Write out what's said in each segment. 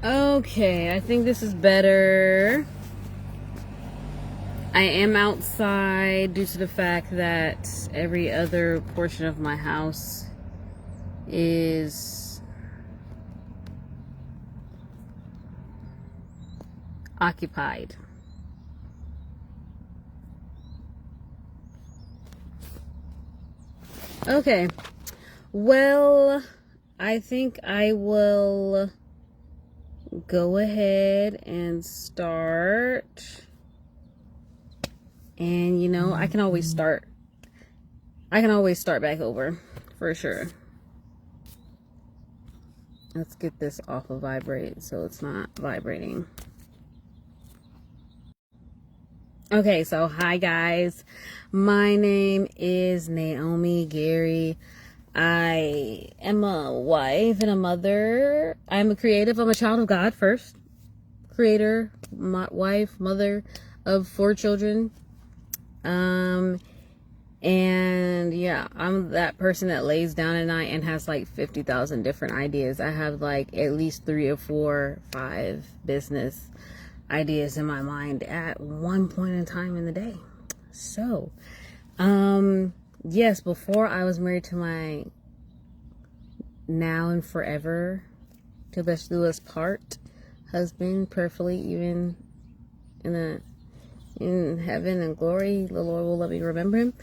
Okay, I think this is better. I am outside due to the fact that every other portion of my house is occupied. Okay, well, I think I will go ahead and start. And I can always start back over for sure. Let's get this off of vibrate so it's not vibrating. Okay, so hi guys. My name is Nayomi Gary. I am a wife and a mother. I'm a creative. I'm a child of God first. Creator, wife, mother of 4 children. And yeah, I'm that person that lays down at night and has like 50,000 different ideas. I have like at least 3 or 4, 5 business ideas in my mind at one point in time in the day. So, yes, before I was married to my now and forever, till death do us part husband, prayerfully even in heaven and glory, the Lord will let me remember him.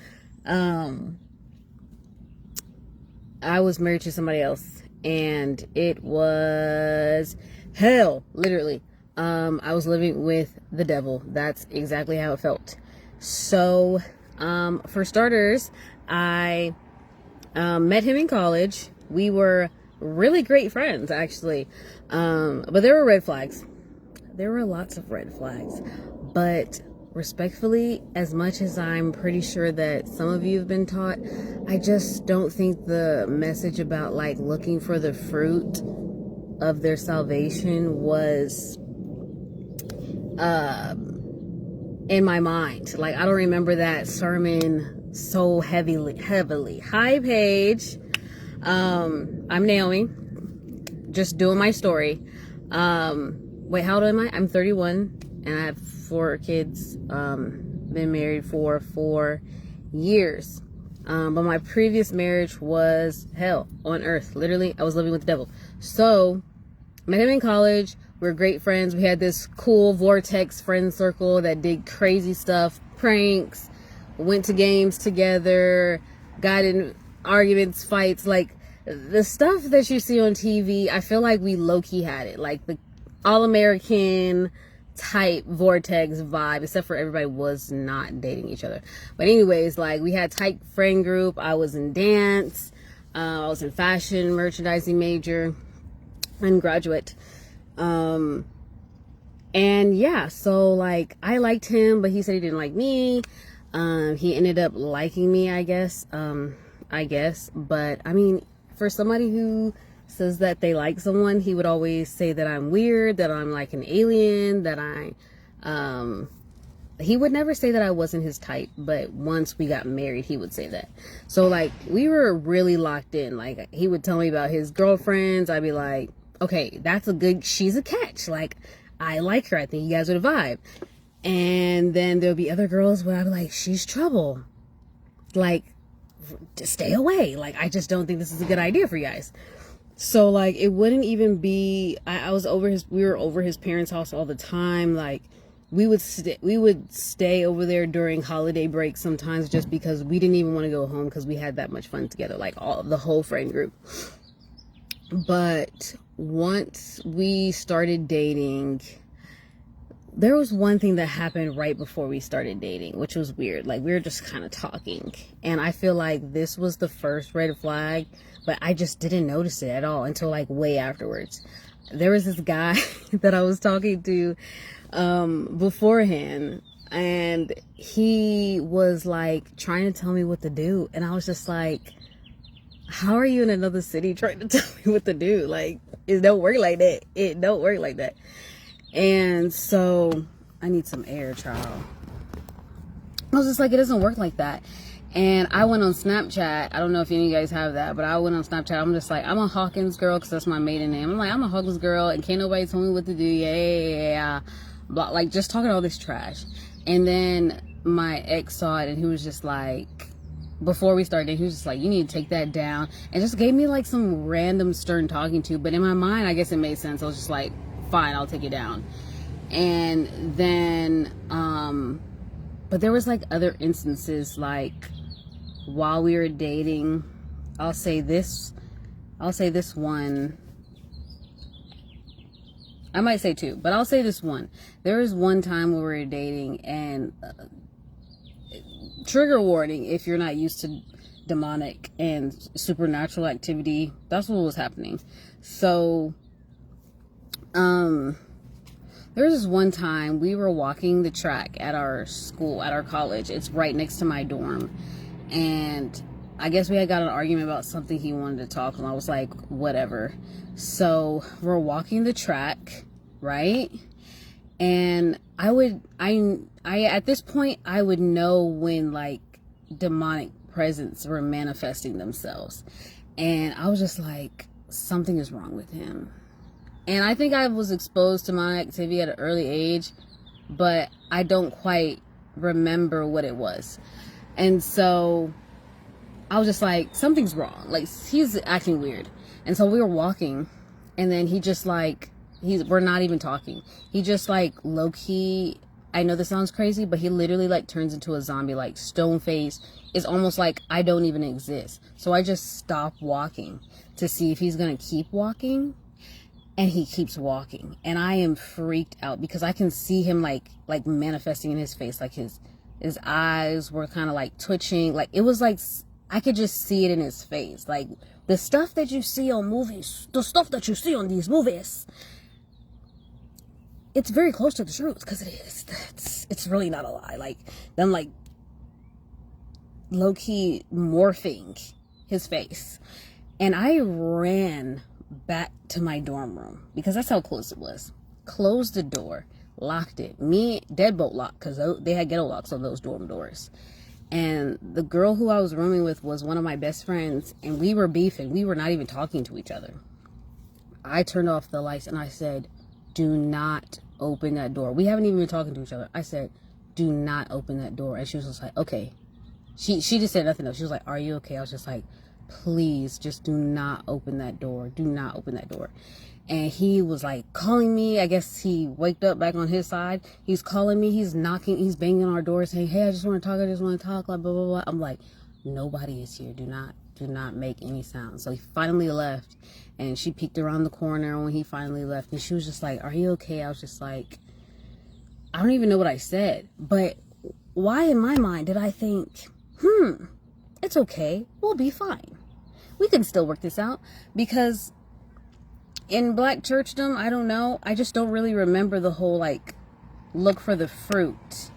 I was married to somebody else, and it was hell, literally. I was living with the devil. That's exactly how it felt. So, for starters, I met him in college. We were really great friends, actually. But there were red flags. There were lots of red flags. But respectfully, as much as I'm pretty sure that some of you have been taught, I just don't think the message about like looking for the fruit of their salvation was in my mind. Like, I don't remember that sermon so heavily. Hi, Paige. I'm Naomi, just doing my story. Wait, how old am I? I'm 31 and I have 4 kids. Been married for 4 years. But my previous marriage was hell on earth. Literally, I was living with the devil. So, met him in college. We were great friends. We had this cool vortex friend circle that did crazy stuff, pranks, went to games together, got in arguments, fights, like the stuff that you see on TV. I feel like we low-key had it, like the all-American type vortex vibe, except for everybody was not dating each other. But anyways, like we had tight friend group. I was in dance. I was in fashion merchandising major and graduate. And yeah, so like I liked him, but he said he didn't like me. He ended up liking me, I guess. But I mean, for somebody who says that they like someone, he would always say that I'm weird, that I'm like an alien, that he would never say that I wasn't his type, but once we got married, he would say that. So like, we were really locked in. Like, he would tell me about his girlfriends. I'd be like, okay, she's a catch. Like, I like her. I think you guys would vibe. And then there'll be other girls where I'd be like, she's trouble. Like, just stay away. Like, I just don't think this is a good idea for you guys. So like, it wouldn't even be, we were over his parents' house all the time. Like, we would stay over there during holiday breaks sometimes, just because we didn't even want to go home because we had that much fun together, like the whole friend group. But once we started dating, there was one thing that happened right before we started dating, which was weird. Like, we were just kind of talking, and I feel like this was the first red flag, but I just didn't notice it at all until like way afterwards. There was this guy that I was talking to beforehand, and he was like trying to tell me what to do, and I was just like, how are you in another city trying to tell me what to do? Like, it don't work like that. It don't work like that. And so I need some air, child. I was just like, it doesn't work like that. And I went on Snapchat. I don't know if any of you guys have that, but I went on Snapchat. I'm just like, I'm a Hawkins girl because that's my maiden name. I'm like, I'm a Hawkins girl and can't nobody tell me what to do. Yeah. Blah, like, just talking all this trash. And then my ex saw it and he was just like, before we started, he was just like, you need to take that down. And just gave me like some random stern talking to. But in my mind, I guess it made sense. I was just like, fine, I'll take it down. And then, but there was like other instances, like, while we were dating, I'll say this one. I might say two, but I'll say this one. There was one time when we were dating, and trigger warning if you're not used to demonic and supernatural activity, that's what was happening. So, there was this one time we were walking the track at our school, at our college. It's right next to my dorm. And I guess we had got an argument about something he wanted to talk, and I was like, whatever. So we're walking the track, right? And I at this point, I would know when like demonic presence were manifesting themselves. And I was just like, something is wrong with him. And I think I was exposed to demonic activity at an early age, but I don't quite remember what it was. And so I was just like, something's wrong. Like, he's acting weird. And so we were walking, and then he just like, we're not even talking. He just like low key, I know this sounds crazy, but he literally like turns into a zombie, like stone face. It's almost like I don't even exist. So I just stop walking to see if he's going to keep walking. And he keeps walking. And I am freaked out because I can see him like manifesting in his face. Like his eyes were kind of like twitching. Like it was like, I could just see it in his face. Like the stuff that you see on movies, the stuff that you see on these movies, it's very close to the truth, because it is. It's really not a lie. Like them like low-key morphing his face. And I ran back to my dorm room because that's how close it was. Closed the door, locked it. Me, deadbolt lock, because they had ghetto locks on those dorm doors. And the girl who I was rooming with was one of my best friends, and we were beefing. We were not even talking to each other. I turned off the lights and I said, do not open that door. We haven't even been talking to each other. I said, do not open that door. And she was just like, okay. She just said nothing else. She was like, are you okay? I was just like, please just do not open that door. Do not open that door. And he was like calling me. I guess he waked up back on his side. He's calling me. He's knocking. He's banging on our door saying, hey, I just want to talk. I just want to talk. Like, blah, blah, blah. I'm like, nobody is here. Do not make any sound. So he finally left, and she peeked around the corner when he finally left, and she was just like, are you okay? I was just like, I don't even know what I said. But why in my mind did I think, it's okay. We'll be fine. We can still work this out. Because in black churchdom, I don't know. I just don't really remember the whole, like, look for the fruit.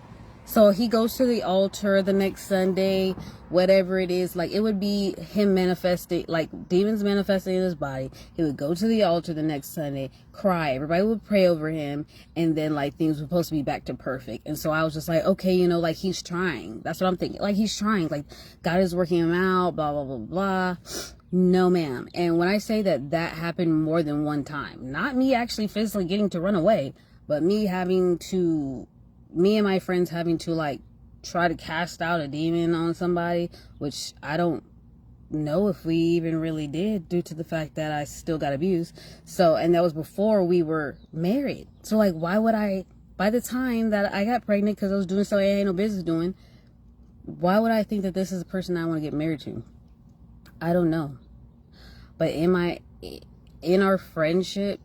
So he goes to the altar the next Sunday, whatever it is. Like, it would be him manifesting, like, demons manifesting in his body. He would go to the altar the next Sunday, cry. Everybody would pray over him. And then, like, things were supposed to be back to perfect. And so I was just like, okay, you know, like, he's trying. That's what I'm thinking. Like, he's trying. Like, God is working him out, blah, blah, blah, blah. No, ma'am. And when I say that happened more than one time, not me actually physically getting to run away, but me and my friends having to like try to cast out a demon on somebody, which I don't know if we even really did, due to the fact that I still got abused. So, and that was before we were married. So like, why would I, by the time that I got pregnant, because I was doing something I ain't no business doing, why would I think that this is a person I want to get married to? I don't know. But in our friendship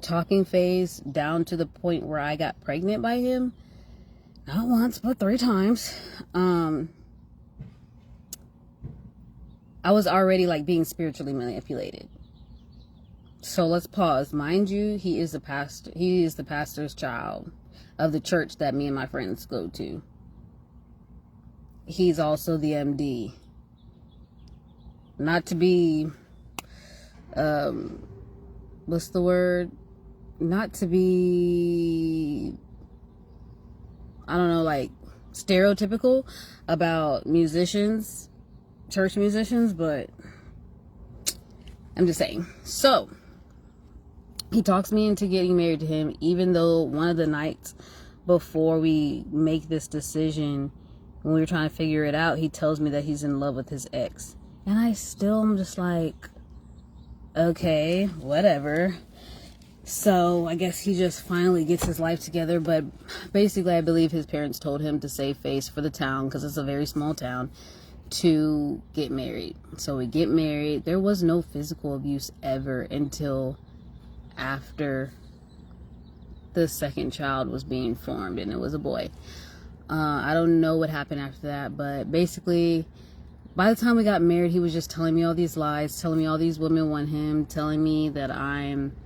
talking phase, down to the point where I got pregnant by him, not once but 3 times, I was already like being spiritually manipulated. So let's pause. Mind you, he is the pastor's child of the church that me and my friends go to. He's also the MD. Not to be, what's the word? Not to be, I don't know, like, stereotypical about musicians, church musicians, but I'm just saying. So he talks me into getting married to him, even though one of the nights before we make this decision, when we were trying to figure it out, he tells me that he's in love with his ex. And I still am just like, okay, whatever. So I guess he just finally gets his life together. But basically, I believe his parents told him to save face for the town, because it's a very small town, to get married. So we get married. There was no physical abuse ever until after the second child was being formed, and it was a boy. I don't know what happened after that, but basically, by the time we got married, he was just telling me all these lies, telling me all these women want him, telling me that I'm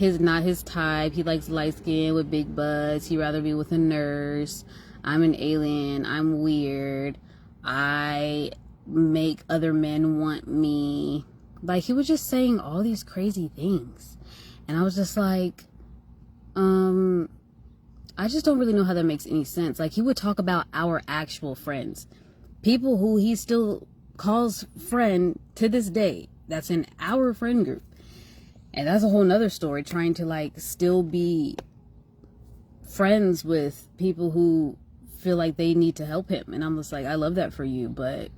not his type. He likes light skin with big butts. He'd rather be with a nurse. I'm an alien. I'm weird. I make other men want me. Like, he was just saying all these crazy things. And I was just like, I just don't really know how that makes any sense. Like, he would talk about our actual friends. People who he still calls friend to this day. That's in our friend group. And that's a whole nother story, trying to like still be friends with people who feel like they need to help him. And I'm just like, I love that for you, but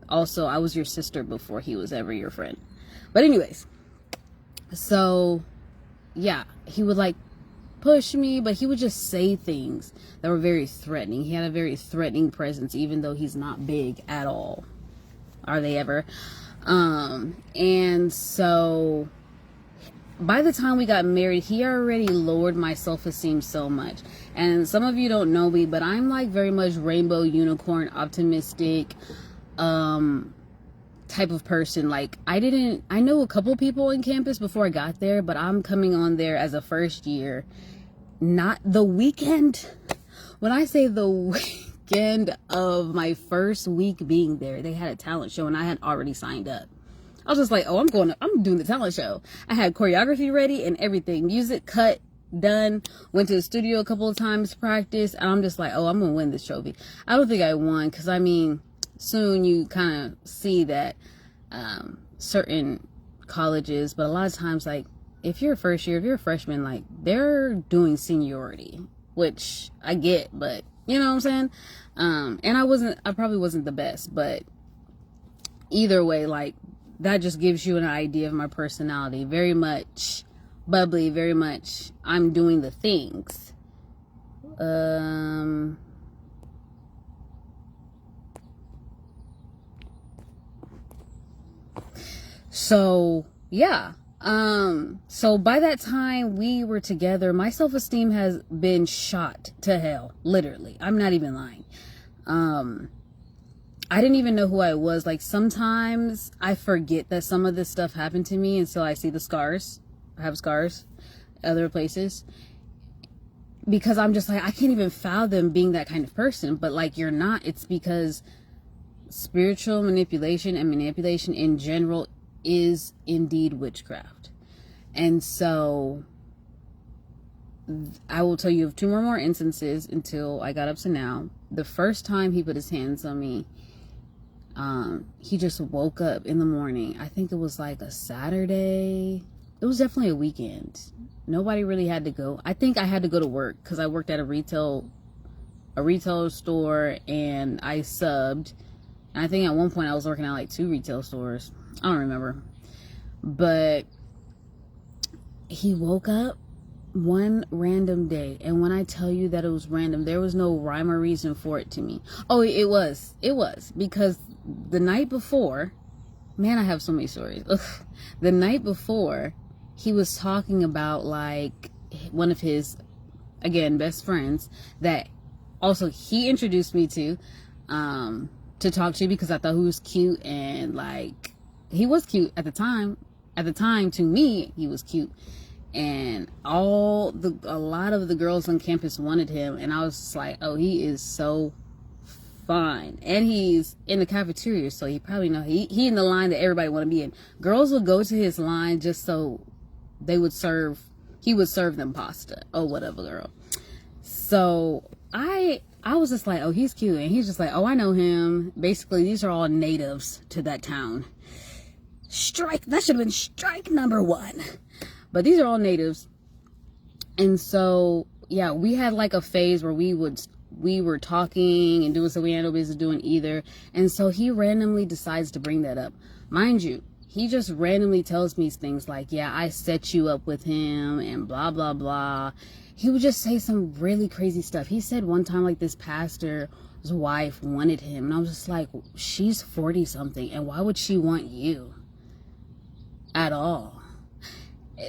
also I was your sister before he was ever your friend. But anyways, so yeah, he would like push me, but he would just say things that were very threatening. He had a very threatening presence, even though he's not big at all. Are they ever? And so by the time we got married, he already lowered my self-esteem so much. And some of you don't know me, but I'm like very much rainbow unicorn, optimistic, type of person. Like, I know a couple people in campus before I got there, but I'm coming on there as a first year, not the weekend. When I say the weekend of my first week being there, they had a talent show and I had already signed up. I was just like, oh, I'm doing the talent show. I had choreography ready and everything, music cut, done, went to the studio a couple of times, practice, and I'm just like, oh, I'm gonna win this trophy. I don't think I won, because I mean, soon you kind of see that certain colleges, but a lot of times, like, if you're a first year, if you're a freshman, like, they're doing seniority, which I get, but you know what I'm saying? And I probably wasn't the best, but either way, like, that just gives you an idea of my personality. Very much bubbly, very much I'm doing the things. So yeah. So by that time we were together, my self-esteem has been shot to hell. Literally. I'm not even lying. I didn't even know who I was. Like, sometimes I forget that some of this stuff happened to me until I see the scars. I have scars other places, because I'm just like, I can't even fathom being that kind of person. But like, you're not. It's because spiritual manipulation and manipulation in general is indeed witchcraft. And so I will tell you of two more instances until I got up to now. The first time he put his hands on me, he just woke up in the morning. I think it was like a Saturday. It was definitely a weekend. Nobody really had to go. I think I had to go to work because I worked at a retail store, and I subbed. And I think at one point I was working at like 2 retail stores. I don't remember. But he woke up one random day, and when I tell you that it was random, there was no rhyme or reason for it to me. Oh, it was because the night before, man, I have so many stories. Ugh. The night before, he was talking about like one of his, again, best friends that also he introduced me to talk to, because I thought he was cute, and like, he was cute at the time. At the time, to me, he was cute. And a lot of the girls on campus wanted him, and I was just like, oh, he is so fine. And he's in the cafeteria, so he probably know he in the line that everybody want to be in. Girls would go to his line just so he would serve them pasta or whatever, girl. So I was just like, oh, he's cute. And he's just like, oh, I know him. Basically, these are all natives to that town. Strike, that should have been strike number one. But these are all natives. And so, yeah, we had like a phase where we were talking and doing something we had no business doing either. And so he randomly decides to bring that up. Mind you, he just randomly tells me things like, yeah, I set you up with him and blah, blah, blah. He would just say some really crazy stuff. He said one time, like, this pastor's wife wanted him. And I was just like, she's 40 something. And why would she want you at all?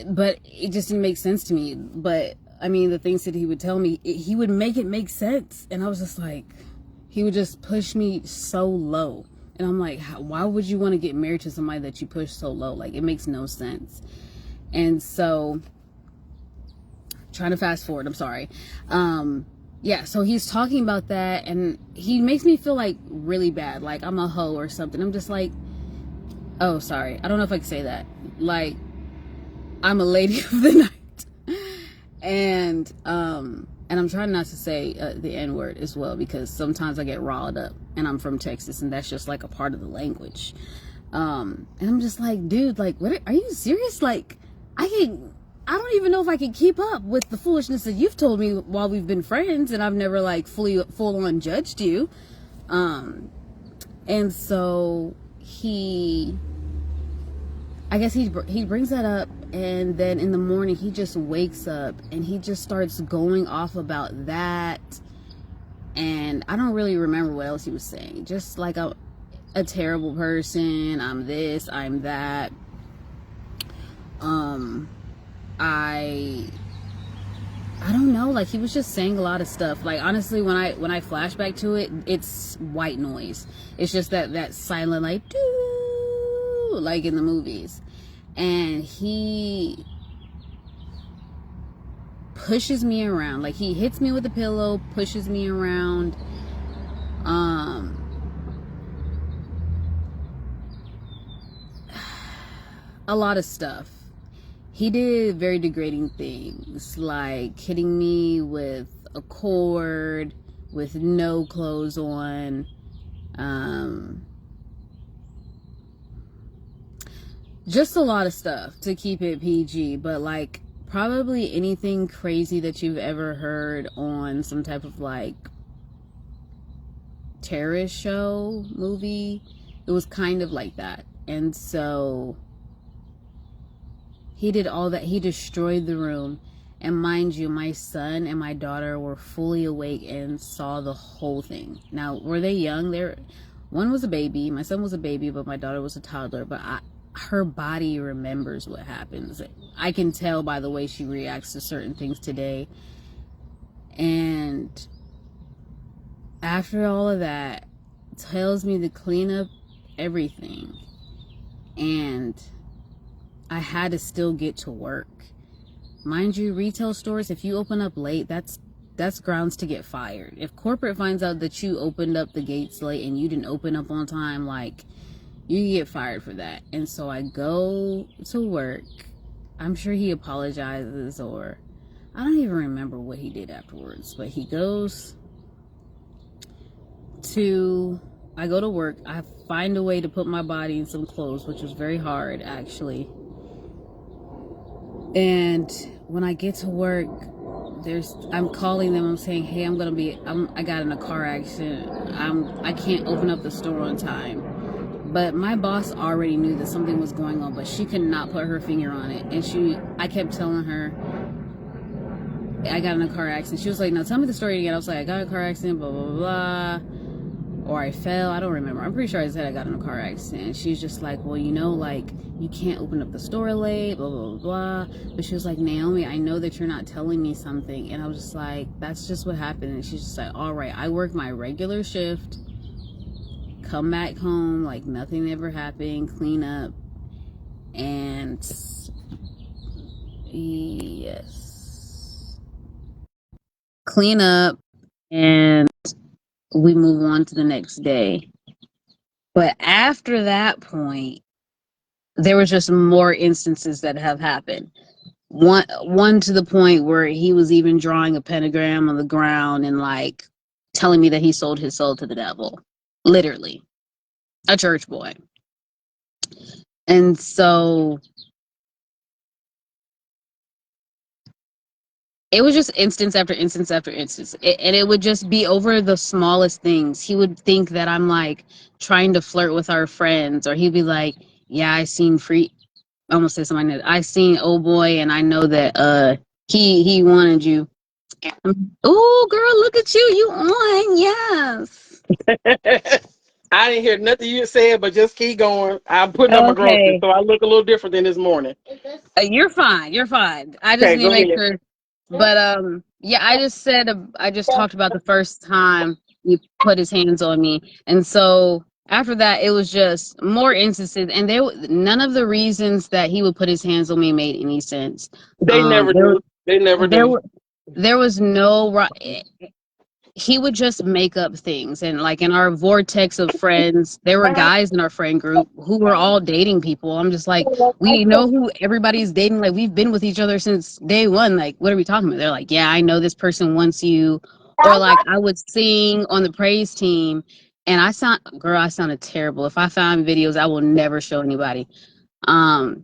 But it just didn't make sense to me. But I mean, the things that he would tell me, he would make it make sense. And I was just like, he would just push me so low. And I'm like, why would you want to get married to somebody that you push so low? Like, it makes no sense. And so, trying to fast forward, I'm sorry. Yeah, so he's talking about that, and he makes me feel like really bad, like I'm a hoe or something. I'm just like, oh, sorry. I don't know if I can say that. Like, I'm a lady of the night. And I'm trying not to say the N-word as well, because sometimes I get riled up, and I'm from Texas, and that's just like a part of the language. And I'm just like, dude, like, what are you serious? Like, I don't even know if I can keep up with the foolishness that you've told me while we've been friends, and I've never like full on judged you. And so I guess he brings that up, and then in the morning he just wakes up and he just starts going off about that, and I don't really remember what else he was saying. Just like a terrible person, I'm this, I'm that. I don't know, like he was just saying a lot of stuff. Like, honestly, when I flash back to it, it's white noise. It's just that silent, like, doo, like in the movies. And he pushes me around. Like, he hits me with a pillow, pushes me around. A lot of stuff. He did very degrading things, like hitting me with a cord, with no clothes on. Just a lot of stuff to keep it PG, but like probably anything crazy that you've ever heard on some type of like terrorist show, movie. It was kind of like that. And so he did all that. He destroyed the room. And mind you, my son and my daughter were fully awake and saw the whole thing. Now, were they young? One was a baby. My son was a baby, but my daughter was a toddler. But her body remembers what happens. I can tell by the way she reacts to certain things today. And after all of that, tells me to clean up everything. And I had to still get to work. Mind you, retail stores, if you open up late, that's grounds to get fired. If corporate finds out that you opened up the gates late and you didn't open up on time, like, you get fired for that. And so I go to work. I'm sure he apologizes, or I don't even remember what he did afterwards, but he goes to, I go to work. I find a way to put my body in some clothes, which was very hard, actually. And when I get to work, I'm calling them. I'm saying, hey, I got in a car accident. I can't open up the store on time. But my boss already knew that something was going on, but she could not put her finger on it. And I kept telling her, I got in a car accident. She was like, no, tell me the story again. I was like, I got in a car accident, blah, blah, blah, blah. Or I fell. I don't remember. I'm pretty sure I said I got in a car accident. And she's just like, well, like, you can't open up the store late, blah, blah, blah, blah. But she was like, Naomi, I know that you're not telling me something. And I was just like, that's just what happened. And she's just like, all right, I work my regular shift, come back home like nothing ever happened, clean up, and yes, clean up, and we move on to the next day. But after that point, there was just more instances that have happened. one to the point where he was even drawing a pentagram on the ground and like telling me that he sold his soul to the devil. Literally. A church boy. And so it was just instance after instance after instance. And it would just be over the smallest things. He would think that I'm like trying to flirt with our friends, or he'd be like, yeah, I seen free I almost said something like that. I seen old boy and I know that he wanted you. Oh girl, look at you. You on, yes. I didn't hear nothing you said, but just keep going. I'm putting up my groceries, Okay. so I look a little different than this morning. You're fine. You're fine. I just Okay, need to go make ahead. sure. But yeah, I just said I just talked about the first time he put his hands on me, and so after that, it was just more instances, and none of the reasons that he would put his hands on me made any sense. They never There, do. They never there, do. there was no right. He would just make up things, and like in our vortex of friends there were guys in our friend group who were all dating people. I'm just like, we know who everybody's dating, like we've been with each other since day one, like what are we talking about? They're like, yeah, I know this person wants you. Or like I would sing on the praise team and I sounded terrible. If I found videos I will never show anybody. um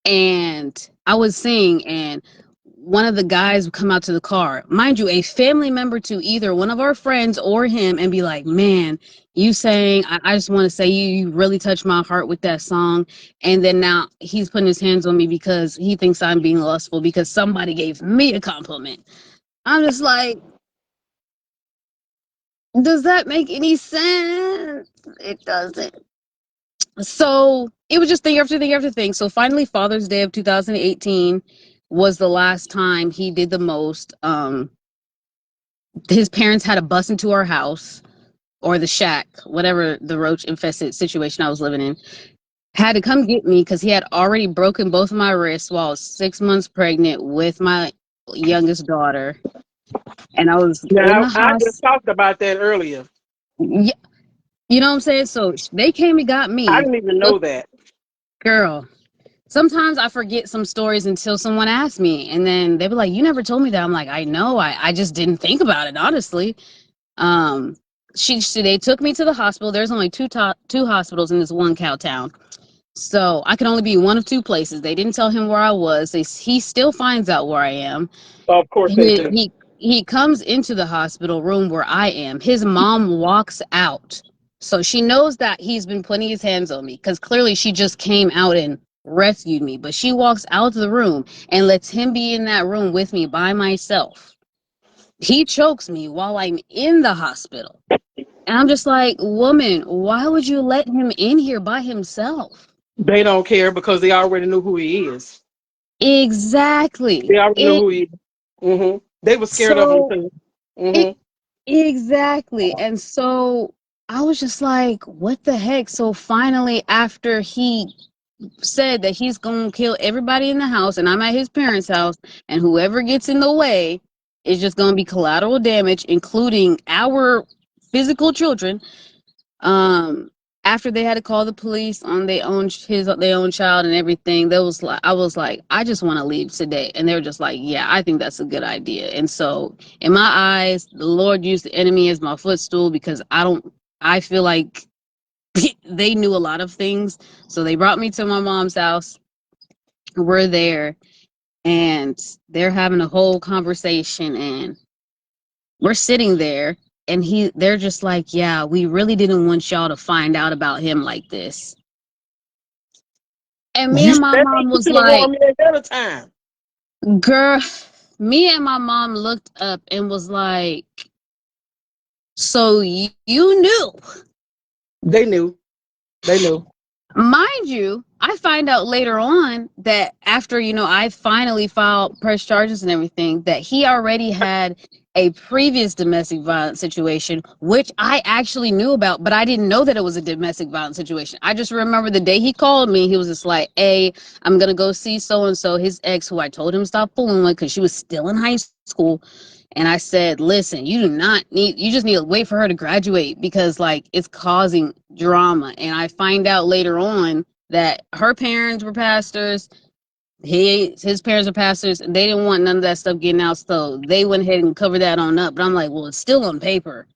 and I was sing, and one of the guys would come out to the car, mind you, a family member to either one of our friends or him, and be like, man, you sang, I just want to say you really touched my heart with that song. And then now he's putting his hands on me because he thinks I'm being lustful because somebody gave me a compliment. I'm just like, does that make any sense? It doesn't. So it was just thing after thing after thing. So finally, Father's Day of 2018 was the last time he did the most. His parents had to bust into our house or the shack, whatever the roach infested situation I was living in, had to come get me because he had already broken both of my wrists while I was 6 months pregnant with my youngest daughter. And I was in Now, the I just hospital. talked about that earlier. Yeah, you know what I'm saying? So they came and got I me. didn't even Look, know that. girl, sometimes I forget some stories until someone asks me, and then they be like, "You never told me that." I'm like, "I know, I just didn't think about it, honestly." Um, they took me to the hospital. There's only two hospitals in this one cow town, so I could only be one of two places. They didn't tell him where I was. He still finds out where I am. Of course they He do. he he comes into the hospital room where I am. His mom walks out. So she knows that he's been putting his hands on me because clearly she just came out and rescued me. But she walks out of the room and lets him be in that room with me by myself. He chokes me while I'm in the hospital. And I'm just like, woman, why would you let him in here by himself? They don't care because they already knew who he is. They Exactly. already know who he is. They were scared of him So too. it hmm exactly. And so I was just like, what the heck? So finally, after he said that he's going to kill everybody in the house, and I'm at his parents' house, and whoever gets in the way is just going to be collateral damage, including our physical children. um After they had to call the police on their own child and everything, that was like, I was like, I just want to leave today. And they were just like, yeah, I think that's a good idea. And so in my eyes, the Lord used the enemy as my footstool because I feel like they knew a lot of things. So they brought me to my mom's house. We're there, and they're having a whole conversation, and we're sitting there, and they're just like, yeah, we really didn't want y'all to find out about him like this. And me and my That's why mom you was should have like, warned me ahead of time. girl, me and my mom looked up and was like, so you knew. They knew. They knew. Mind you, I find out later on that after, I finally filed press charges and everything, that he already had a previous domestic violence situation, which I actually knew about, but I didn't know that it was a domestic violence situation. I just remember the day he called me, he was just like, hey, I'm going to go see so and so, his ex, who I told him to stop fooling with because she was still in high school. And I said, listen, you just need to wait for her to graduate because, like, it's causing drama. And I find out later on that her parents were pastors, His parents are pastors, and they didn't want none of that stuff getting out, so they went ahead and covered that on up. But I'm like, well, it's still on paper.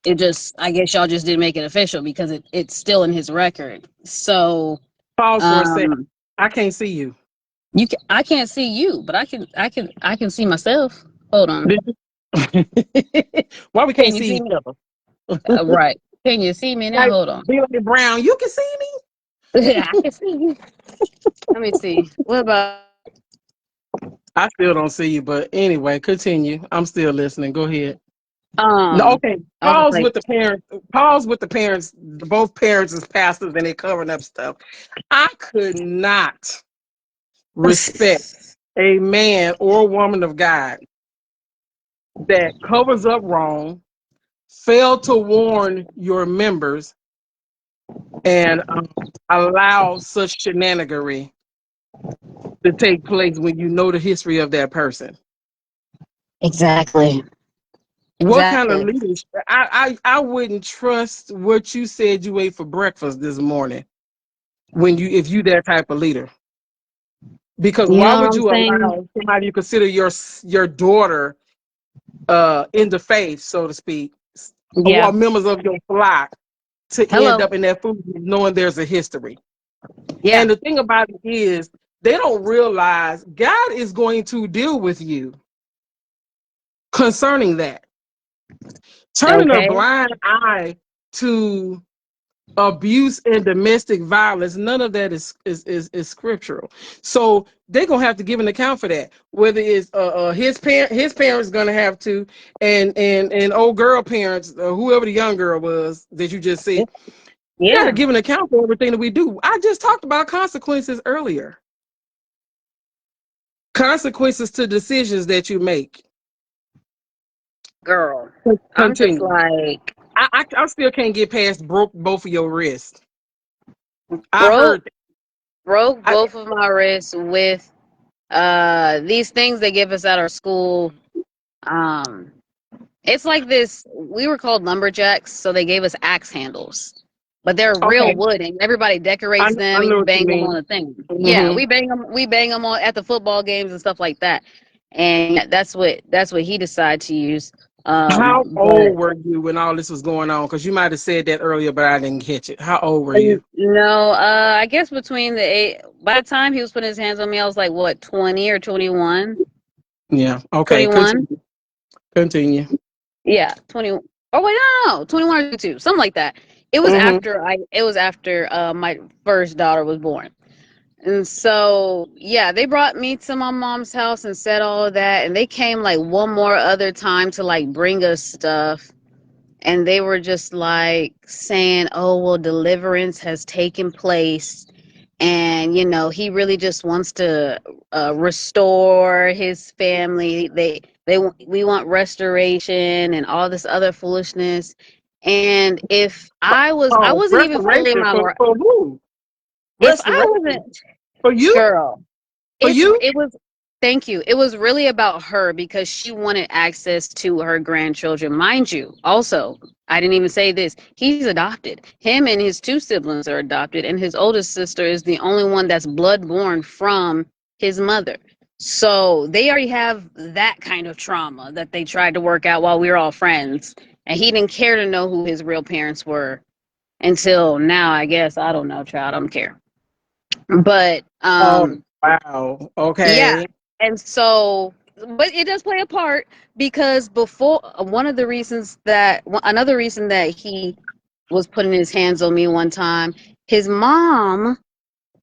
It just, I guess y'all just didn't make it official because it's still in his record. So, Pause for a second. um, I can't see you. I can't see you, but I can see myself. Hold on. Did you- Why we can't Can you see see each me? other? Right. Can you see me now? Like Hold on. Billy Brown, you can see me. I can see you. Let me see. What about I still don't see you, but anyway, continue. I'm still listening. Go ahead. No, um? okay. I was just Pause like, with the parents. Pause with the parents. Both parents is pastors and they covering up stuff. I could not respect a man or woman of God that covers up wrong, fail to warn your members, and allow such shenaniganry to take place when you know the history of that person. exactly, What kind of exactly. leadership? I wouldn't trust what you said you ate for breakfast this morning when you if you that type of leader. Because You why know what would I'm you saying? allow somebody you consider your daughter in the faith, so to speak, Yeah. or members of your flock to end Hello. up in that food knowing there's a history? Yeah. And the thing about it is, they don't realize God is going to deal with you concerning that. Turning a Okay. blind eye to abuse and domestic violence, none of that is scriptural. So they're gonna have to give an account for that. Whether it's his parents gonna have to, and old girl parents, whoever the young girl was that you just said, we got to Yeah. give an account for everything that we do. I just talked about consequences earlier. Consequences to decisions that you make. Girl. I'm just Continue. like I still can't get past broke both of your wrists. I broke heard. broke I, both of my wrists with these things they give us at our school. Um it's like this, we were called lumberjacks, so they gave us axe handles. But they're real okay, wood and everybody decorates I them and know you what you bang them on mean. the thing. Yeah, Hmm. we bang them on at the football games and stuff like that. And that's what he decided to use. How But old were you when all this was going on? Because you might have said that earlier, but I didn't catch it. How old were you? no, I guess between the eight, by the time he was putting his hands on me, I was like, what, 20 or 21? Yeah. Okay. 21? Continue. Continue. Yeah, 20. Oh, wait, no, 21 or 22, something like that. Hmm. It was after my first daughter was born. And so, yeah, they brought me to my mom's house and said all of that. And they came like one more other time to like bring us stuff. And they were just like saying, oh, well, deliverance has taken place, and he really just wants to restore his family. We want restoration and all this other foolishness. And if I Oh, wasn't even fully in restoration my for who? if I Restoration wasn't for you? girl For you? it was thank you, it was really about her because she wanted access to her grandchildren. Mind you, also, I didn't even say this, he's adopted. Him and his two siblings are adopted, and his oldest sister is the only one that's bloodborne from his mother. So they already have that kind of trauma that they tried to work out while we were all friends, and he didn't care to know who his real parents were until now. I guess, I don't know, child, I don't care. But Oh, wow. yeah. Okay. And so, but it does play a part because before, another reason that he was putting his hands on me one time, his mom,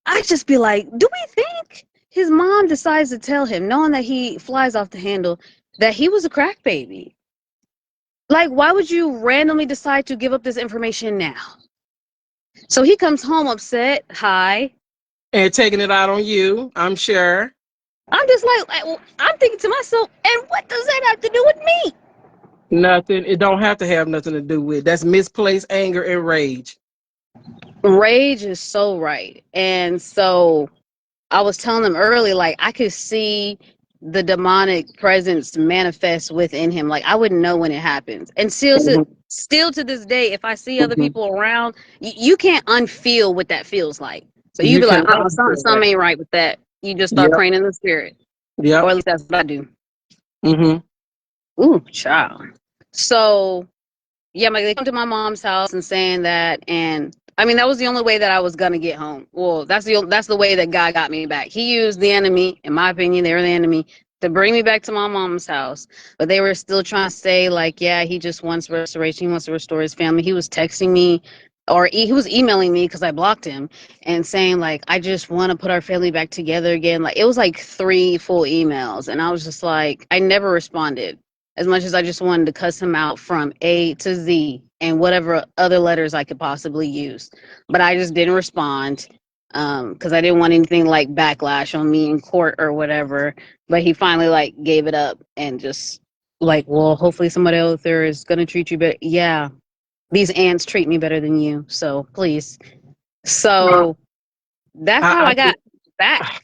I just be like, do we think his mom decides to tell him, knowing that he flies off the handle, that he was a crack baby? Like, why would you randomly decide to give up this information now? So he comes home upset. Hi. And taking it out on you, I'm sure. I'm just like, I'm thinking to myself, and what does that have to do with me? Nothing. It don't have to have nothing to do with. That's misplaced anger and rage. Rage is so right. And so I was telling them early, like I could see the demonic presence manifest within him. Like I wouldn't know when it happens. And Hmm. still to this day, if I see other Hmm. people around, you can't unfeel what that feels like. So you'd You be like, cannot something, feel that. something ain't right with that. You just start Yep. praying in the spirit, or Yep. at least that's what I do. Mm-hmm. Ooh, child. So yeah, they come to my mom's house and saying that, and I mean that was the only way that I was gonna get home. Well, that's the way that God got me back. He used the enemy, in my opinion, they were the enemy to bring me back to my mom's house. But they were still trying to say like, yeah, he just wants restoration. He wants to restore his family. He was texting me, or he was emailing me because I blocked him, and saying like, I just want to put our family back together again. Like it was like 3 full emails, and I was just like, I never responded as much as I just wanted to cuss him out from A to Z and whatever other letters I could possibly use. But I just didn't respond because I didn't want anything like backlash on me in court or whatever. But he finally like gave it up and just like, well, hopefully somebody out there is gonna treat you better. Yeah, these ants treat me better than you, so please. I, So that's how I, I got back.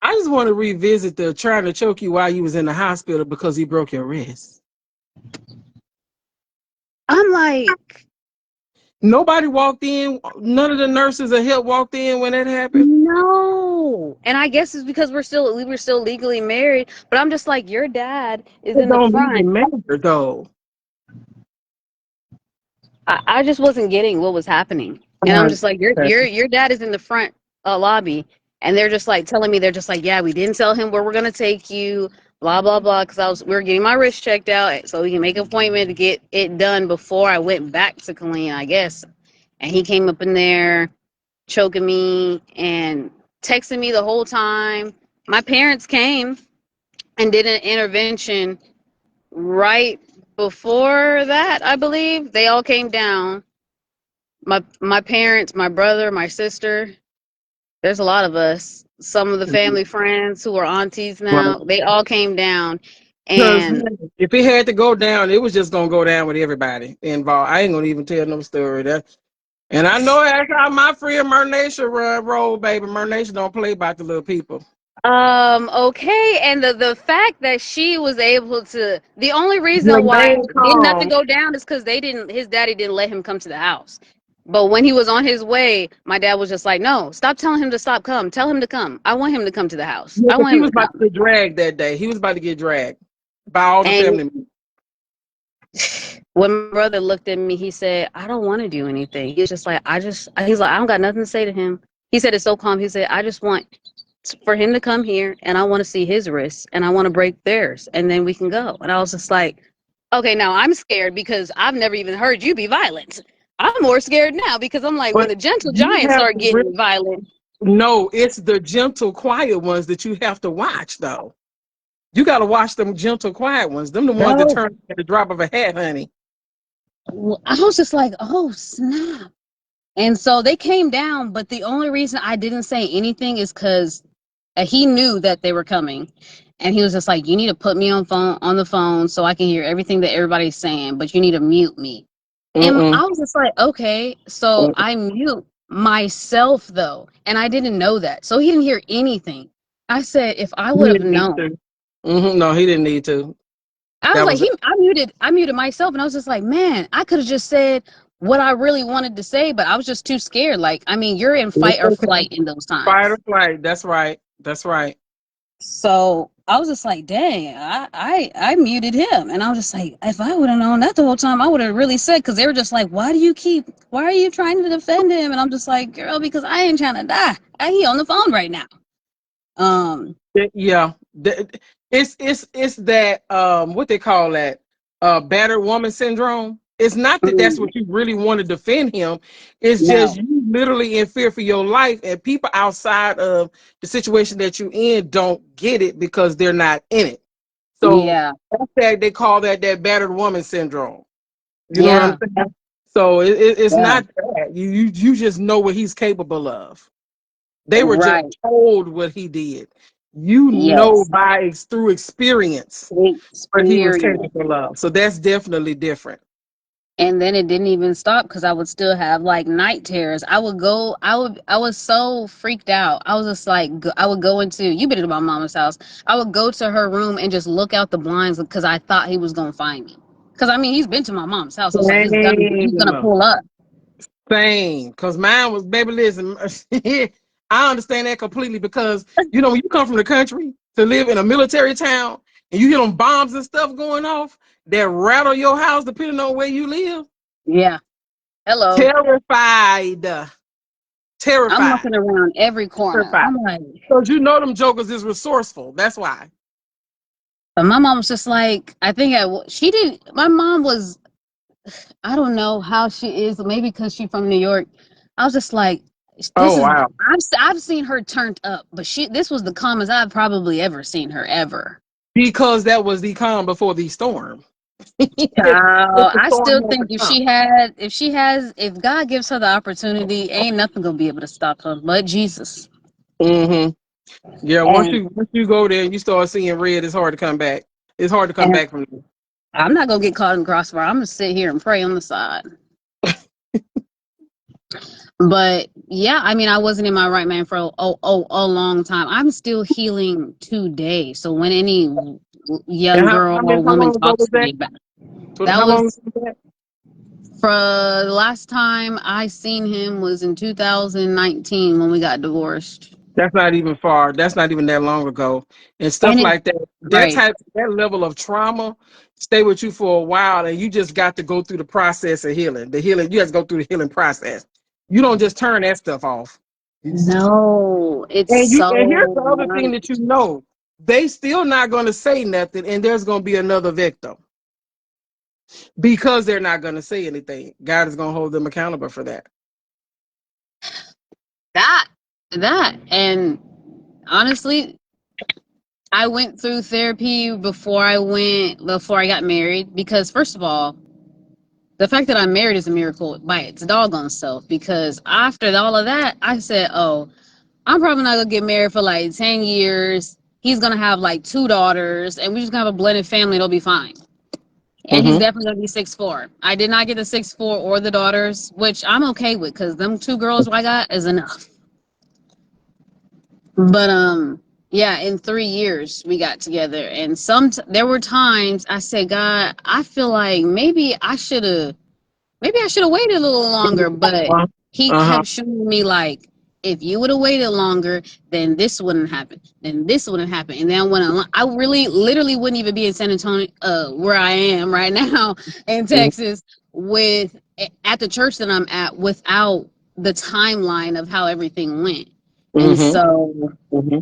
I just want to revisit the trying to choke you while you was in the hospital because he broke your wrist. I'm like, Nobody walked in. None of the nurses or help walked in when that happened. no. And I guess it's because we were still legally married, but I'm just like your dad is It in the don't even front. matter though. I just wasn't getting what was happening. And I'm Right. just like your dad is in the front lobby, and they're just like telling me, they're just like, yeah, we didn't tell him where we're going to take you, blah blah blah, cuz we were getting my wrist checked out so we can make an appointment to get it done before I went back to Colleen, I guess. And he came up in there choking me and texting me the whole time. My parents came and did an intervention right before that, I believe. They all came down. My parents, my brother, my sister. There's a lot of us. Some of the family friends who are aunties now, they all came down. Because And if it had to go down, it was just gonna go down with everybody involved. I ain't gonna even tell no story. And I know that's how my friend Mernation run roll, baby. Mernation don't play about the little people. okay, and the fact that she was able to, the only reason why Remain it didn't have to calm. go down is because they didn't his daddy didn't let him come to the house. But when he was on his way, my dad was just like, no, stop telling him to stop, come, tell him to come, I want him to come to the house, Yeah, I 'cause want he him was to about come. to get dragged that day. He was about to get dragged by all the And family members. when my brother looked at me, he said, I don't want to do anything. He was just like, he's like, I don't got nothing to say to him. He said it's so calm. He said, I just want for him to come here and I want to see his wrists and I want to break theirs and then we can go. And I was just like, okay, now I'm scared because I've never even heard you be violent. I'm more scared now because I'm like, when But the gentle you giants have start to getting violent. no, it's the gentle, quiet ones that you have to watch, though. You got to watch them gentle, quiet ones. Them the ones that No. turn at the drop of a hat, honey. I was just like, oh, snap. And so they came down, but the only reason I didn't say anything is because he knew that they were coming, and he was just like, "You need to put me on the phone so I can hear everything that everybody's saying, but you need to mute me." And Mm-mm. I was just like, "Okay." So I mute myself though, and I didn't know that, so he didn't hear anything. I said, if I He would have didn't need known, to. No, he didn't need to. I was That like, was it. I muted myself, and I was just like, man, I could have just said what I really wanted to say, but I was just too scared. Like, I mean, you're in It's fight or okay. flight in those Fight or times. flight. That's right. That's right. So I was just like, dang, I muted him, and I was just like, if I would have known that the whole time, I would have really said, because they were just like, why are you trying to defend him? And I'm just like, girl, because I ain't trying to die. He on the phone right now. Um, Yeah. It's that what they call that battered woman syndrome. It's not that that's mm, what you really want to defend him. It's just no, you literally in fear for your life, and people outside of the situation that you're in don't get it because they're not in it. So yeah, that's that they call that battered woman syndrome. You know what I'm yeah, saying? So it's yeah, not that you just know what he's capable of. They were just right, told what he did. You know yes, by through experience what he was experience. capable of. So that's definitely different. And then it didn't even stop because I would still have like night terrors. I was so freaked out. I was just like, I would go into, you been to my mama's house. I would go to her room and just look out the blinds because I thought he was going to find me. Because I mean, he's been to my mom's house. I was like, he's Same. gonna pull up. Same. Cause mine was baby listen. I understand that completely because when you come from the country to live in a military town and you hear them bombs and stuff going off that rattle your house depending on where you live. Yeah. Hello. Terrified. I'm Terrified. looking around every corner. Terrified. I'm like, Because them jokers is resourceful. That's why. but my mom was just like, I think she didn't. My mom was, I don't know how she is. Maybe because she's from New York. I was just like, this Oh is. wow. I've seen her turned up, but this was the calmest I've probably ever seen her ever. Because that was the calm before the storm. If the I storm still had to think come. if God gives her the opportunity, ain't nothing gonna be able to stop her but Jesus. Mm-hmm. Yeah, And once you go there and you start seeing red, it's hard to come back. It's hard to come and back from there. I'm not gonna get caught in the crossfire. I'm gonna sit here and pray on the side. But yeah, I mean, I wasn't in my right mind for a long time. I'm still healing today. So when any And young girl or how woman long ago talks was to me that? about So that how long was ago was that? for the last time I seen him was in 2019 when we got divorced. That's not even far. That's not even that long ago. And stuff And it like that. right. That level of trauma stay with you for a while, and you just got to go through the process of healing. The healing, you have to go through the healing process. You don't just turn that stuff off. No, it's And here's so the other thing that they still not going to say nothing, and there's going to be another victim because they're not going to say anything. God is going to hold them accountable for that. that and honestly, I went through therapy before I got married because first of all, the fact that I'm married is a miracle by its doggone self. Because after all of that, I said, "Oh, I'm probably not gonna get married for like 10 years. He's gonna have like two daughters, and we're just gonna have a blended family. It'll be fine." And he's Mm-hmm. definitely gonna be 6'4". I did not get the 6'4" or the daughters, which I'm okay with because them two girls I got is enough. But yeah, in 3 years we got together, and there were times I said, God, I feel like maybe I should have waited a little longer, but he Uh-huh. kept showing me like, if you would have waited longer, then this wouldn't happen. Then this wouldn't happen. And then I really, literally wouldn't even be in San Antonio, where I am right now in Texas, with at the church that I'm at without the timeline of how everything went. And Mm-hmm. so, Mm-hmm.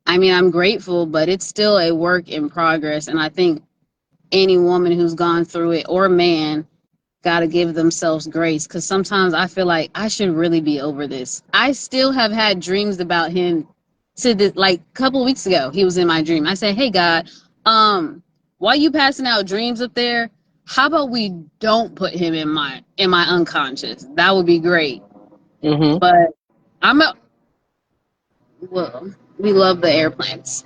I mean, I'm grateful, but it's still a work in progress. And I think any woman who's gone through it or man got to give themselves grace because sometimes I feel like I should really be over this. I still have had dreams about him to this, like a couple of weeks ago. He was in my dream. I said, "Hey God, while you passing out dreams up there, how about we don't put him in my unconscious? That would be great." Mm-hmm. But I'm a well, we love the airplanes.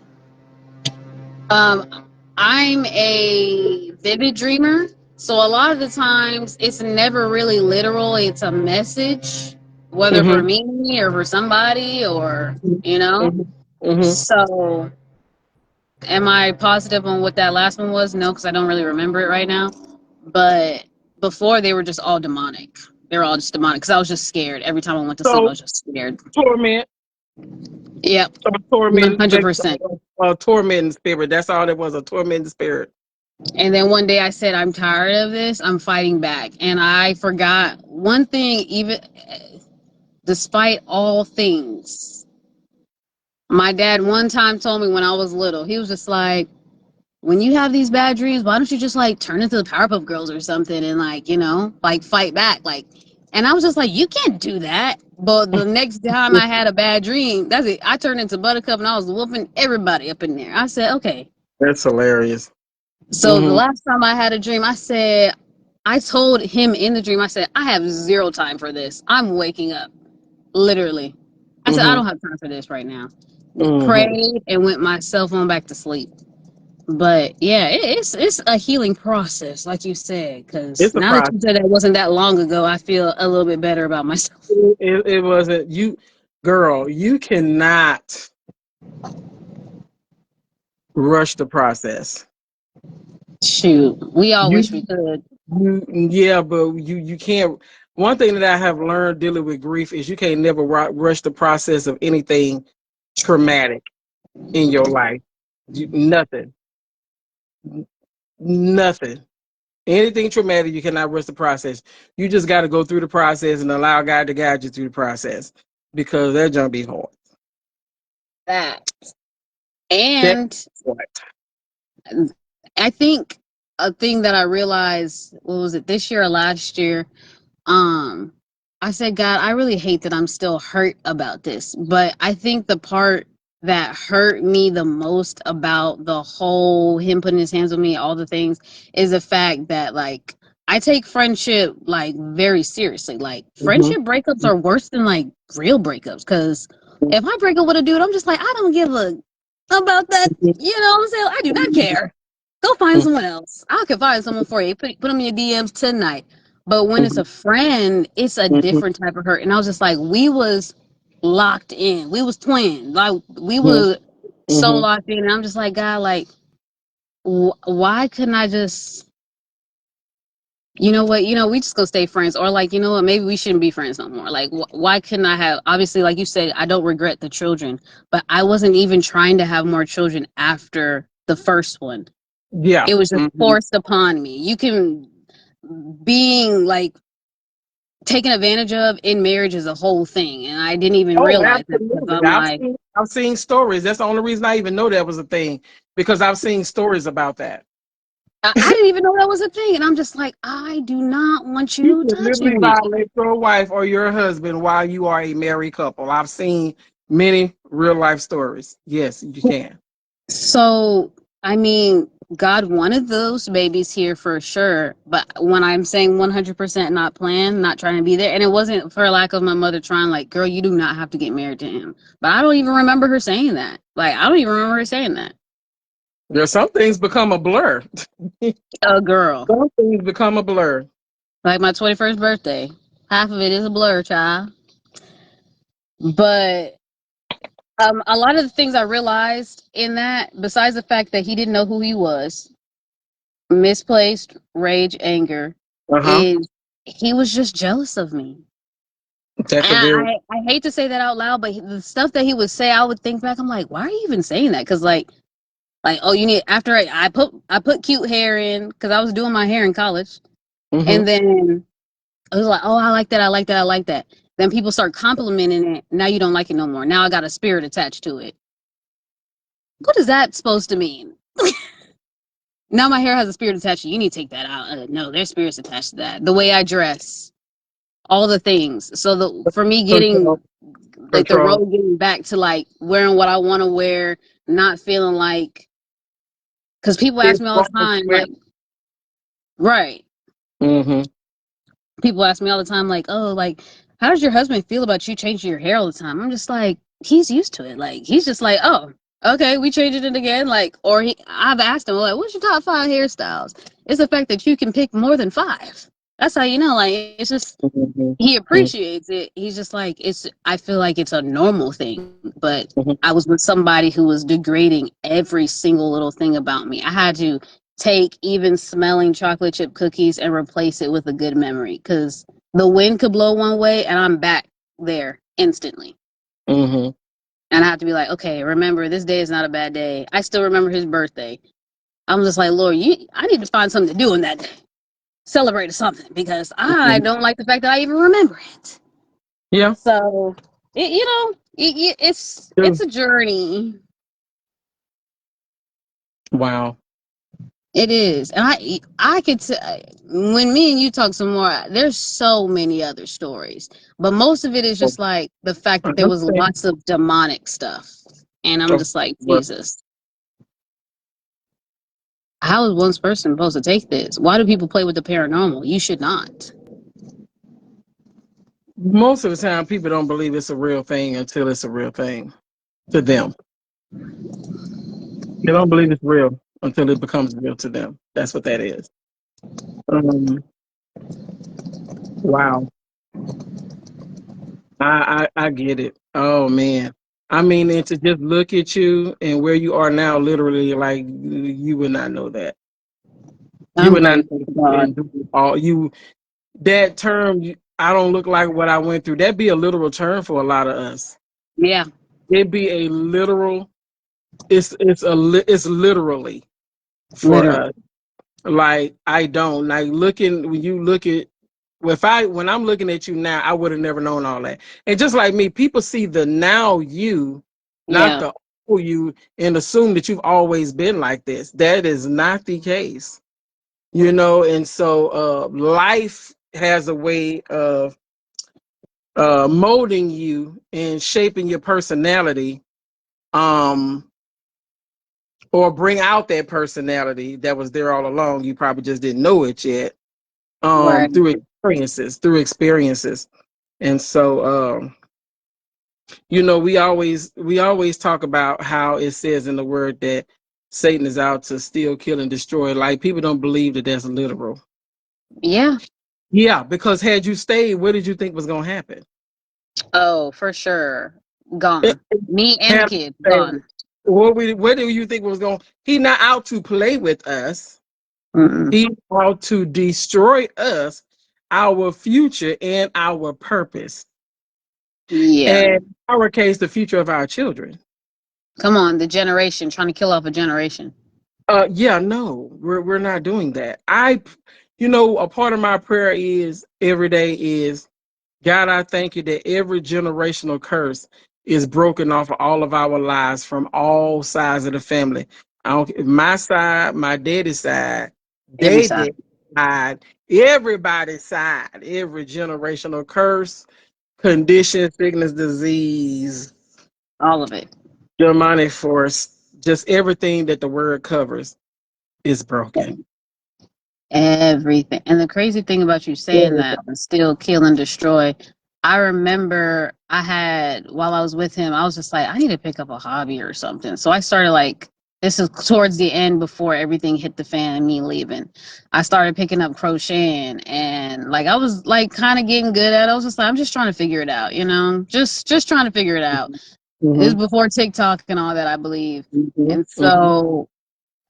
I'm a vivid dreamer, so a lot of the times it's never really literal. It's a message, whether for Mm-hmm. me or for somebody, or you know. Mm-hmm. Mm-hmm. So, am I positive on what that last one was? No, because I don't really remember it right now. But before they were just all demonic. They were all just demonic because I was just scared. Every time I went to sleep, I So was just scared. torment, Yep, torment, 100%. tormenting spirit. That's all it was, a tormenting spirit. And then one day I said, I'm tired of this. I'm fighting back. And I forgot one thing, even despite all things. My dad one time told me when I was little, he was just like, when you have these bad dreams, why don't you just like turn into the Powerpuff Girls or something and like, like fight back? Like, and I was just like, you can't do that. But the next time I had a bad dream, that's it. I turned into Buttercup and I was whooping everybody up in there. I said, okay. That's hilarious. So the Mm-hmm. last time I had a dream, I told him in the dream, I said, I have zero time for this. I'm waking up, literally. I said, I Mm-hmm. don't have time for this right now. Mm-hmm. Prayed and went my cell phone back to sleep. But yeah, it's a healing process, like you said. Because It's a now that process. you said it wasn't that long ago, I feel a little bit better about myself. It wasn't you, girl. You cannot rush the process. Shoot, we all You, wish we could. yeah, but you can't. one thing that I have learned dealing with grief is you can't never rush the process of anything traumatic in your life. Nothing, nothing. Anything traumatic, you cannot rush the process. You just got to go through the process and allow God to guide you through the process because that junk be hard. That. That's And what. I think a thing that I realized, what was it, this year or last year? Um, I said, God, I really hate that I'm still hurt about this. But I think the part that hurt me the most about the whole him putting his hands on me, all the things, is the fact that like I take friendship like very seriously. Like Mm-hmm. friendship breakups are worse than like real breakups. Cause if I break up with a dude, I'm just like, I don't give a about that. You know what I'm saying? I do not care. Go find someone else. I can find someone for you. Put them in your DMs tonight. But when it's a friend, it's a Mm-hmm. different type of hurt. And I was just like, we was locked in. We was twins. Like we Mm-hmm. were so Mm-hmm. locked in. And I'm just like, God, like, why couldn't I just, you know what, we just go stay friends, or like, you know what, maybe we shouldn't be friends no more. Like, why couldn't I have? Obviously, like you said, I don't regret the children, but I wasn't even trying to have more children after the first one. Yeah. It was just Mm-hmm. forced upon me. You can being like taken advantage of in marriage is a whole thing, and I didn't even Oh, realize it because absolutely. I'm like, I've seen stories. That's the only reason I even know that was a thing because I've seen stories about that. I didn't even know that was a thing, and I'm just like, I do not want You you can literally touching me. violate your wife or your husband while you are a married couple. I've seen many real life stories. Yes, you can. So, I mean, God wanted those babies here for sure, but when I'm saying 100% not planned, not trying to be there, and it wasn't for lack of my mother trying, like, girl, you do not have to get married to him. But I don't even remember her saying that. Like, I don't even remember her saying that. There's some things become a blur. A girl. Some things become a blur. Like my 21st birthday. Half of it is a blur, child. But a lot of the things I realized in that, besides the fact that he didn't know who he was, misplaced rage, anger, Uh huh. is he was just jealous of me. That's a And very. I hate to say that out loud, but the stuff that he would say, I would think back. I'm like, why are you even saying that? Because like, oh, you need after I put cute hair in because I was doing my hair in college, Mm-hmm. and then I was like, oh, I like that, I like that, I like that. Then people start complimenting it. Now you don't like it no more. Now I got a spirit attached to it. What is that supposed to mean? Now my hair has a spirit attached to it. You need to take that out. No, there's spirits attached to that. The way I dress, all the things. So for me Control. getting like the Control. road getting back to like wearing what I want to wear, not feeling like because people ask It's me all wrong the to time, wear. like, right. Mm-hmm. People ask me all the time, like, oh, like, how does your husband feel about you changing your hair all the time? I'm just like, he's used to it. Like, he's just like, oh, okay, we changing it again. Like, or I've asked him, like, what's your top 5 hairstyles? It's the fact that you can pick more than 5. That's how you know. Like, it's just he Mm-hmm. appreciates it. He's just like, it's. I feel like it's a normal thing, but Mm-hmm. I was with somebody who was degrading every single little thing about me. I had to take even smelling chocolate chip cookies and replace it with a good memory because the wind could blow one way and I'm back there instantly. Mm-hmm. And I have to be like, okay, remember this day is not a bad day. I still remember his birthday. I'm just like, Lord, I need to find something to do on that day. Celebrate or something because I Mm-hmm. don't like the fact that I even remember it. Yeah. So, it's True. a journey. Wow. It is, and I could when me and you talk some more. There's so many other stories, but most of it is just like the fact I that there was understand. lots of demonic stuff, and I'm Of just like, course. Jesus, how is one person supposed to take this? Why do people play with the paranormal? You should not. Most of the time, people don't believe it's a real thing until it's a real thing to them. They don't believe it's real until it becomes real to them. That's what that is. Um, wow. I get it. Oh man. I mean, and to just look at you and where you are now, literally, like you would not know that. You I'm would not know grateful to God. and do all you that term. I don't look like what I went through. That'd be a literal term for a lot of us. Yeah. It'd be a literal. It's literally for Literally. us. Like I don't like looking when you look at when I'm looking at you now, I would have never known all that. And just like me, people see the now you, not Yeah. the old you, and assume that you've always been like this. That is not the case, you know. And so, life has a way of molding you and shaping your personality, um, or bring out that personality that was there all along. You probably just didn't know it yet, Right. through experiences. And so, you know, we always talk about how it says in the word that Satan is out to steal, kill, and destroy. Like people don't believe that that's literal. Yeah. Yeah, because had you stayed, what did you think was going to happen? Oh, for sure. It Gone. Me and the had kid stayed. gone. What do you think was going? He not out to play with us. Mm-mm. He out to destroy us, our future, and our purpose. Yeah. And in our case, the future of our children. Come on, the generation trying to kill off a generation. Yeah, no, we're not doing that. You know, a part of my prayer is every day is God, I thank you that every generational curse is broken off of all of our lives from all sides of the family. I don't, my side, my daddy's side, Every they side. dad side, everybody's side, every generational curse, condition, sickness, disease, All of it. demonic force, just everything that the word covers is broken. Everything. And the crazy thing about you saying that, but still kill and destroy, I remember I had, while I was with him, I was just like, I need to pick up a hobby or something. So I started like, this is towards the end before everything hit the fan and me leaving. I started picking up crocheting and like I was like kind of getting good at it. I was just like, I'm just trying to figure it out, you know, just trying to figure it out. It was Mm-hmm, before TikTok and all that, I believe. hmm And hmm so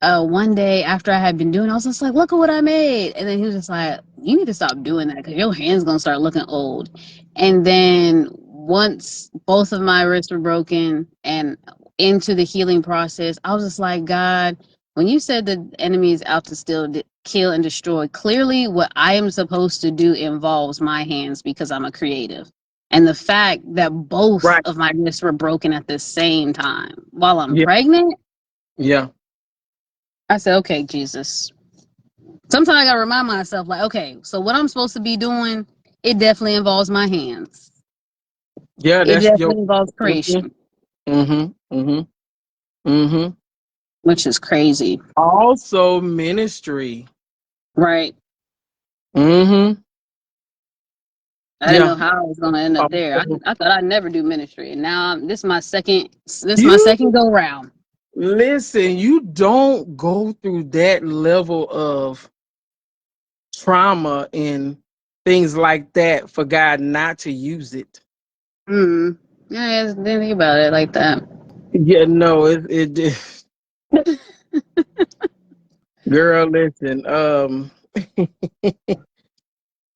one day after I had been doing, I was just like, "Look at what I made!" And then he was just like, "You need to stop doing that because your hands gonna start looking old." And then once both of my wrists were broken and into the healing process, I was just like, "God, when you said the enemy is out to steal, kill, and destroy, clearly what I am supposed to do involves my hands because I'm a creative." And the fact that both Right. of my wrists were broken at the same time while I'm Yeah. pregnant, Yeah. I said, okay, Jesus. Sometimes I gotta remind myself, like, okay, so what I'm supposed to be doing, it definitely involves my hands. Yeah. It That's your. definitely involves Mm-hmm. creation, Mm-hmm. Mm-hmm. Mm-hmm. which is crazy, Also, ministry. right? Mm-hmm. I didn't Yeah. know how I was gonna end up there. Also, I thought I'd never do ministry, and now this is my second. This is my you second go round. listen. You don't go through that level of trauma and things like that for God not to use it. Hmm. Yeah, I didn't think about it like that. Yeah. No. It. Girl, listen.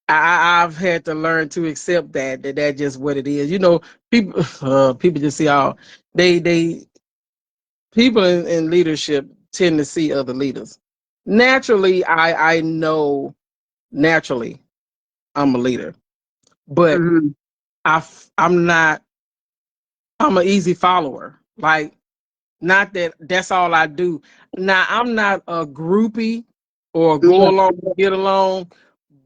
I've had to learn to accept that that's just what it is. You know, people people just see all they people in leadership tend to see other leaders. Naturally, I know naturally I'm a leader, but Hmm. I'm not. I'm an easy follower. Like not that that's all I do. Now I'm not a groupie or go Yeah. along to get along,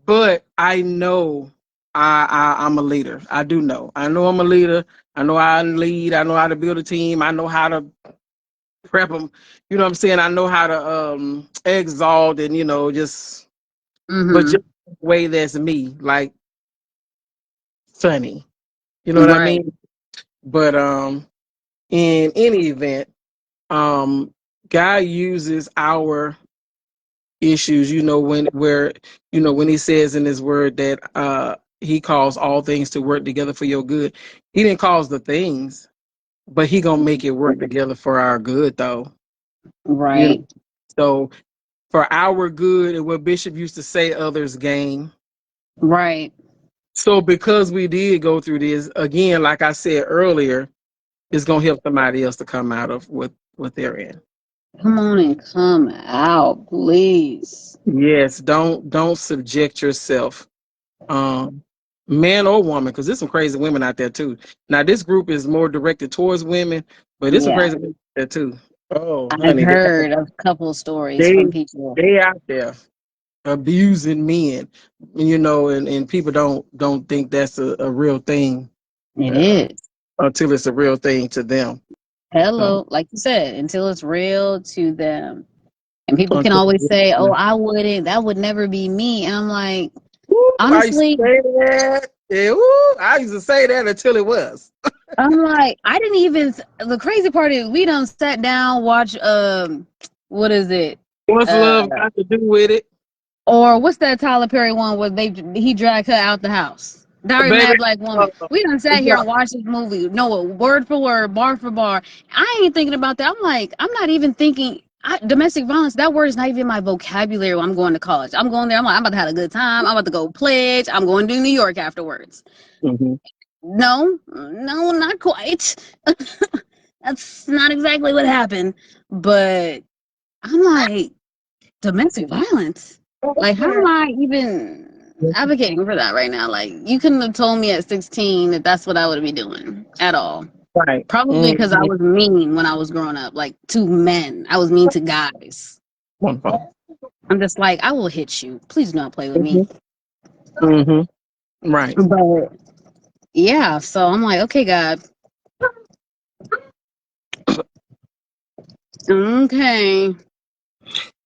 but I know I'm a leader. I do know. I know I'm a leader. I know how to lead. I know how to build a team. I know how to prep them. You know what I'm saying? I know how to exalt and just but Hmm. just the way that's me, like funny. You know what I Right. mean? But in any event, God uses our issues, when he says in his word that he calls all things to work together for your good. He didn't cause the things, but he gonna make it work together for our good though. You know, Right. so for our good and what Bishop used to say, others gain. Right. So because we did go through this, again, like I said earlier, it's gonna help somebody else to come out of what they're in. Come on and come out, please. Yes, don't subject yourself, um, man or woman, because there's some crazy women out there too. Now this group is more directed towards women, but there's some Yeah. crazy women out there too. Oh, I've honey, heard of a couple stories they from people. they out there abusing men, and people don't think that's a real thing, It uh, is. until it's a real thing to them. So Hello, like you said, until it's real to them. And people can until always say, "Oh, I wouldn't. That would never be me." And I'm like, Ooh, I used to honestly, say that. Yeah, ooh, I used to say that until it was. I didn't even. The crazy part is, we done sat down, watch. What is it? What's Uh, love got to do with it? or what's that Tyler Perry one where he dragged her out the house? Diary of a Baby, Mad Black uh, Woman. We done sat here yeah. and watched this movie. No, word for word, bar for bar. I ain't thinking about that. I'm like, I'm not even thinking. Domestic violence, that word is not even in my vocabulary when I'm going to college. I'm going there. I'm like, I'm about to have a good time. I'm about to go pledge. I'm going to New York afterwards. Mhm. No, no, not quite. That's not exactly what happened. But I'm like, domestic violence? Like, how am I even advocating for that right now? Like, you couldn't have told me at 16 that that's what I would be doing at all. Right. Probably because I Mhm. was mean when I was growing up, like to men. I was mean to guys. Wonderful. I'm just like, I will hit you. Please do not play with me. Mhm. Mhm. Right. But yeah, so I'm like, okay, God. Okay.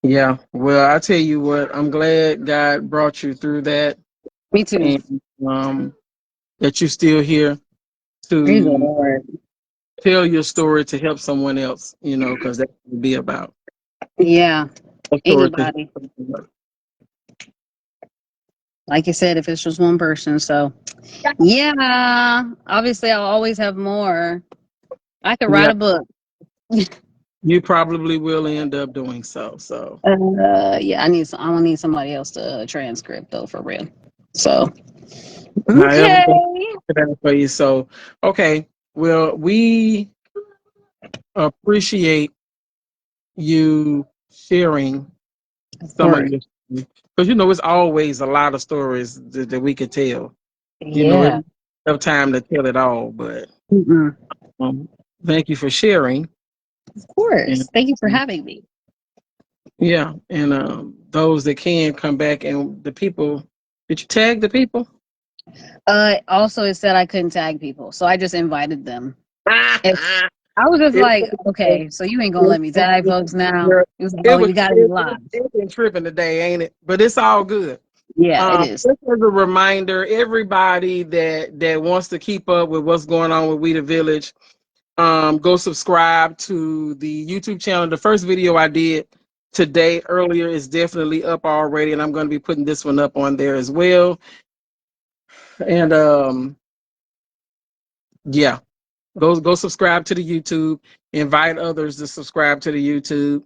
Yeah. Well, I tell you what, I'm glad God brought you through that, Me too. and um, that you're still here Praise the to Lord. tell your story to help someone else. Because that's what it be about. Yeah. A story to help Anybody. someone else. Like you said, if it's just one person. So yeah. Obviously I'll always have more. I could write Yeah. a book. You probably will end up doing so. So Yeah, I will need somebody else to transcript though, for real. So however, okay. that for you. So okay. Well, we appreciate you sharing Of some of course. your, because it's always a lot of stories that we could tell. If Yeah. we have time to tell it all, but Mm-mm. um, thank you for sharing. Of And course. Thank you for having me. yeah, and those that can come back, and the people, did you tag the people? Also it said I couldn't tag people, so I just invited them. If it, I was just it, like, okay, so you ain't gonna let me tag folks now. It was like, it oh, was you gotta be it, live. it been tripping today, ain't it? But it's all good. Yeah, it is. Just as a reminder, everybody that wants to keep up with what's going on with We the Village, go subscribe to the YouTube channel. The first video I did today earlier is definitely up already, and I'm going to be putting this one up on there as well. And yeah, go subscribe to the YouTube. Invite others to subscribe to the YouTube.